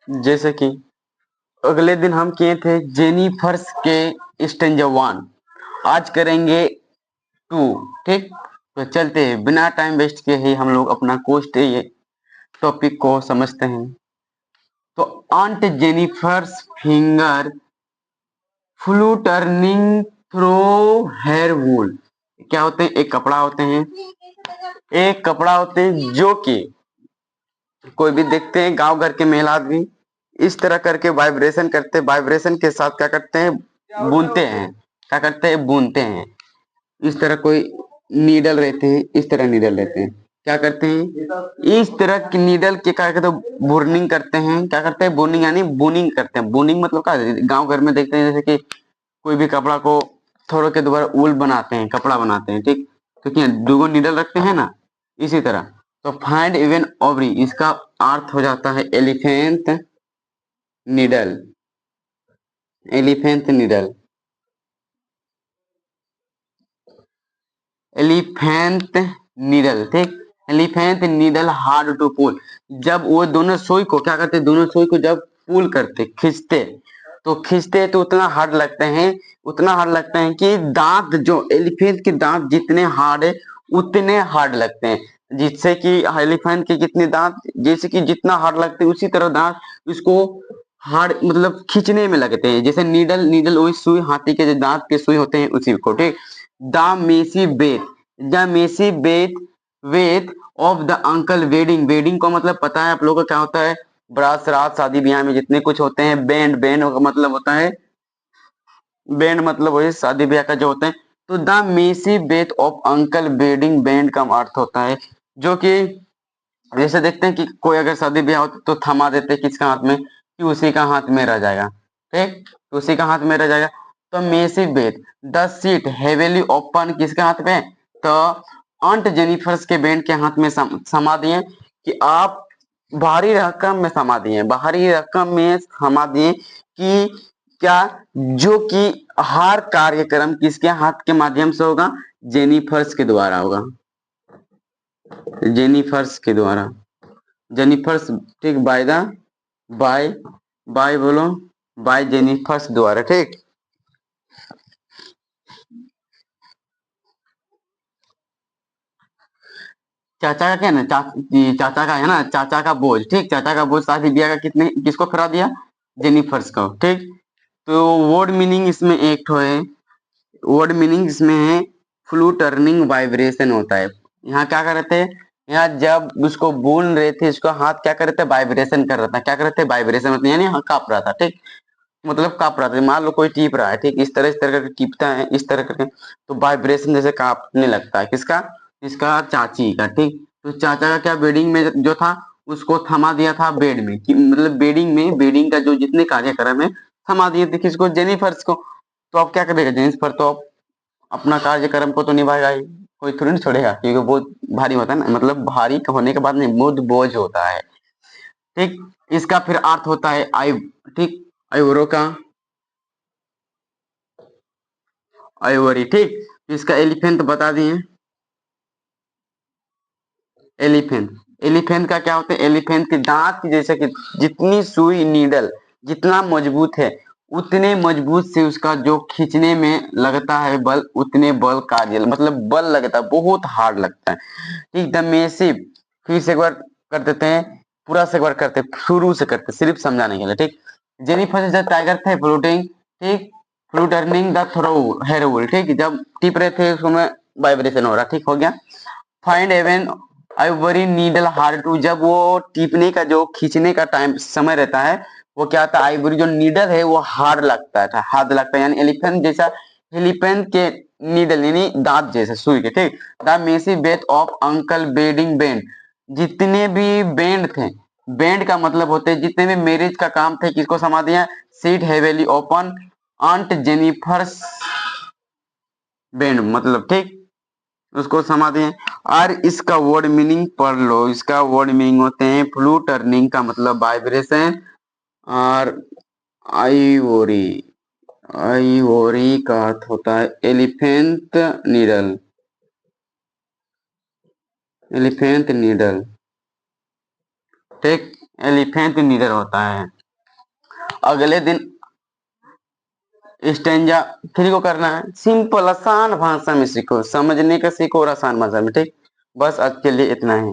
जैसे कि अगले दिन हम किए थे जेनिफर्स के स्टेंजा 1, आज करेंगे 2। ठीक, तो चलते हैं बिना टाइम वेस्ट किए ही हम लोग अपना कोस्ट ये टॉपिक को समझते हैं। तो aunt Jennifer's finger fluttering through her wool. क्या होते हैं? एक कपड़ा होते हैं, एक कपड़ा होते हैं जो कि कोई भी देखते हैं गांव घर के महिला आदमी इस तरह करके वाइब्रेशन करते हैं, वाइब्रेशन के साथ क्या करते हैं? बुनते हैं। क्या करते हैं? बुनते हैं। इस तरह कोई नीडल रहते हैं, इस तरह नीडल रहते हैं। क्या करते हैं? इस तरह की नीडल के क्या करते हैं? बुर्निंग करते हैं। क्या करते हैं? बुनिंग यानी बुनिंग करते हैं। बुनिंग मतलब क्या? गांव घर में देखते हैं जैसे कि कोई भी कपड़ा को थोड़े के द्वारा ऊल बनाते हैं, कपड़ा बनाते हैं। ठीक, क्योंकि दो नीडल रखते हैं ना, इसी तरह। तो फाइंड इवन ओवरी, इसका अर्थ हो जाता है elephant needle. Elephant needle, elephant needle. ठीक, elephant needle hard to pull. जब वो दोनों सुई को क्या करते? दोनों सुई को जब पुल करते, खींचते, तो खींचते तो उतना हार्ड लगते हैं, उतना हार्ड लगते हैं कि दांत, जो एलिफेंट के दांत जितने हार्ड है उतने हार्ड लगते हैं। जिससे कि एलिफेंट के कितने दांत, जैसे कि जितना हार्ड लगते हैं उसी तरह दांत इसको हार्ड मतलब खींचने में लगते हैं। जैसे नीडल, नीडल वही सुई, हाथी के जो दांत के सुई होते हैं उसी को। ठीक, the massive weight, the massive weight weight of the uncle wedding. Wedding को मतलब पता है आप लोगों को क्या होता है? बरात श्राद्ध शादी ब्याह में जितने कुछ होते हैं, बैंड, बैंड का मतलब होता है, बैंड मतलब वही शादी ब्याह का जो होते हैं। तो the massive weight of uncle wedding band का अर्थ होता है जो कि जैसे देखते हैं कि कोई अगर शादी ब्याह हो तो थमा देते हैं किसका हाथ में, कि उसी का हाथ में रह जाएगा। ठीक, तो उसी का हाथ में रह जाएगा। तो massive Beth, the seat heavily open, किसके हाथ में? तो अंट जेनिफर्स के बैंड के हाथ में समा दिए कि आप भारी रकम में समा दिए, भारी रकम में समा दिए कि क्या, जो कि हर कार्यक्रम किसके हाथ के माध्यम से होगा? जेनिफर्स के द्वारा होगा, जेनिफर्स के द्वारा, जेनिफर्स। ठीक, बाय द, बाय, बाय बोलो, बाय जेनिफर्स द्वारा। ठीक, चाचा का क्या ना, चाचा का है ना, चाचा का बोझ। ठीक, चाचा का बोझ शादी ब्याह का कितने किसको करा दिया? जेनिफर्स को। ठीक, तो वर्ड मीनिंग इसमें एक ठो है, वर्ड मीनिंग इसमें है फ्लू टर्निंग वाइब्रेशन होता है। यहाँ क्या कर रहे थे? यहाँ जब उसको बोल रहे थे इसको हाथ क्या कर रहे थे? वाइब्रेशन कर रहा था। क्या कर रहे थे? वाइब्रेशन मतलब यानी हाँ कांप रहा था। ठीक, मतलब कांप रहा था। मान लो कोई टीप रहा है, ठीक, इस तरह करके टीपता है, इस तरह करके, तो वाइब्रेशन जैसे कांपने लगता है। किसका? इसका चाची का। ठीक, तो चाचा का क्या बेडिंग में जो था उसको थमा दिया था बेड में, कि मतलब बेडिंग में, बेडिंग का जो जितने कार्यक्रम है थमा दिए थे किसको? जेनिफर्स को। तो अब क्या करेगा जेनिफर? तो अब अपना कार्यक्रम को तो निभाएगा ही, कोई थोड़ी ना छोड़ेगा, क्योंकि बहुत भारी होता है ना, मतलब भारी होने के बाद नहीं, बहुत बोझ होता है। ठीक, इसका फिर अर्थ होता है आई। ठीक, आइवरो का, आइवरी। ठीक, इसका एलिफेंट बता दिए। एलिफेंट, एलिफेंट का क्या होता है? एलिफेंट के दांत की जैसे कि जितनी सुई नीडल जितना मजबूत है उतने मजबूत से उसका जो खींचने में लगता है बल, उतने बल कार्य मतलब बल लगता है, बहुत हार्ड लगता है। ठीक, द मेसिव, फिर से एक बार कर देते हैं, पूरा से एक बार करते हैं, शुरू से करते हैं, सिर्फ समझाने के लिए। ठीक, जेनिफर द टाइगर थे फ्लोटिंग। ठीक, flu turning the throw hair wool. ठीक, जब टिप रहे थे उसमें वाइब्रेशन हो रहा। ठीक, हो गया। Find even ivory needle hard to, जब वो टीपने का जो खींचने का टाइम समय रहता है वो क्या था? आइवरी जो नीडल है वो हार्ड लगता था, हार्ड लगता है, यानी एलिफेंट जैसा, एलिफेंट के नीडल यानी दांत जैसे सुई के। ठीक, the massive weight of uncle wedding band, जितने भी बैंड थे, बैंड का मतलब होते हैं जितने भी मैरिज का काम थे किसको समा दिया? Sit heavily upon aunt Jennifer's band मतलब। ठीक, उसको समा दिए। और इसका वर्ड मीनिंग पढ़ लो, इसका वर्ड मीनिंग होते हैं फ्लू टर्निंग का मतलब वाइब्रेशन, और आइवोरी, आइवोरी का अर्थ होता है एलिफेंट नीडल, एलिफेंट नीडल। ठीक, एलिफेंट नीडल होता है। अगले दिन स्टेंजा 3 को करना है। सिंपल आसान भाषा में सीखो, समझने का सीखो और आसान भाषा में। ठीक, बस आज के लिए इतना ही।